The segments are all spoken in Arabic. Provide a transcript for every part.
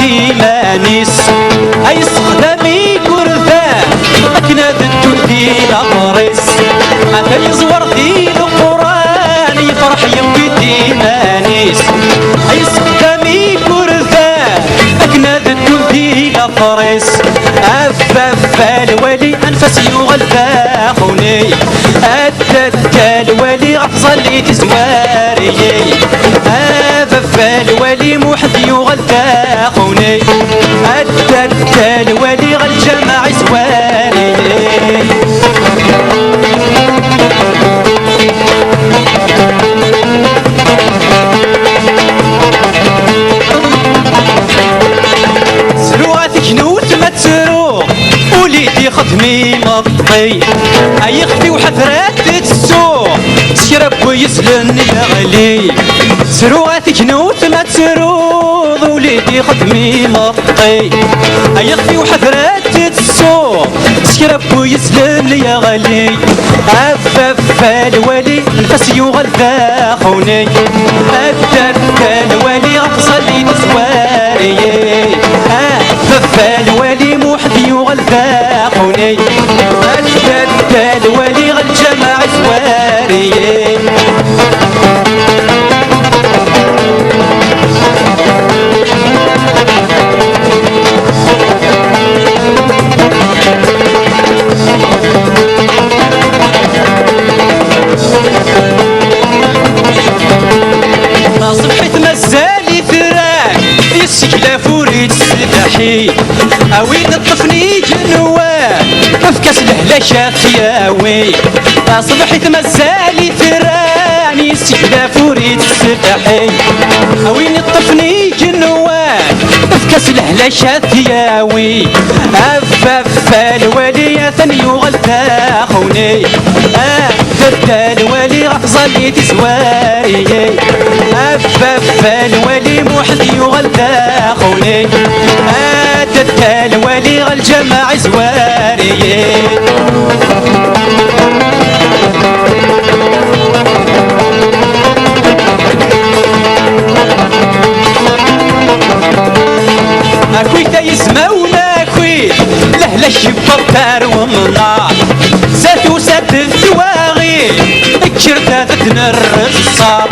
ديمانيس اي استخدامي كرثان اكنا ذنتو دي لغريس اثني زور دي القران يفرح يمكي ديمانيس اي استخدامي كرثان اكنا ذنتو دي لغريس افا الولي انفس يغلفا خوني ادتا الولي افضل لي تزواري افا الولي موحد يغلفا خوني ادتا الولي غالجماع زواري سرواتك نوت ما تسرو وليدي خدمي مطي اي اختي وحفرات تسوق شرب ويسلن يا غلي سرواتك نوت ما تسرو وليدي خدمي مطي اي اختي وحفرات تسوق شرب ويسلن يا غلي افا الولي نفس يغلفا خوني ادتا الولي افصل لي تسواري افا الولي موحد يغلفا خوني ادتا الولي غالجماع زواري صبحت مزالي ثراك يسكلا فوريت السلاحي اوين الطفني جنوان افكاس لهلا شافياوي صبحت مزالي ثران يسكلا فوريت السلاحي اوين الطفني جنوان افكاس لهلا شافياوي افا الولي ثاني يغلفا خوني ادتا الولي افضل لي تزواري افا الولي موحد يغلفا خوني ادتا الولي غالجماع زواري اكوي تيزما وناكوي لهلا الشباب دار ومنار ساتو سات الثواغي الكرتة تدنر الصار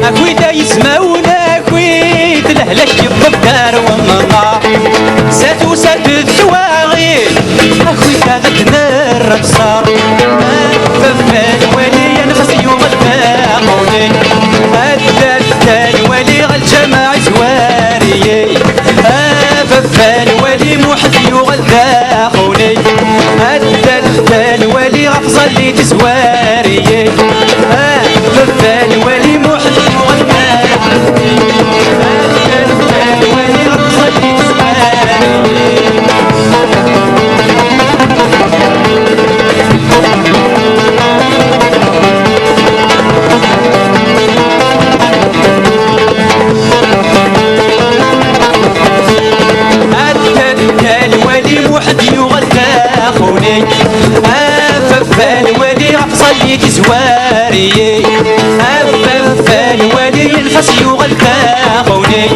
اكوي تيزما وناكوي لهلا الشباب دار ومنار ساتو سات الثواغي اكوي تدنر الصار افا الولي نفس يغلفا خوني ادتا الولي غالجماع زواري افا الولي موحد يغلفا خوني ادتا الولي افضل لي تزواري افا الولي موحد يغلفا خوني ادتا الولي افضل لي تزواري موحد يغلفا خوني افا الولي افضل لي تزواري افا الولي الفاس يغلفا خوني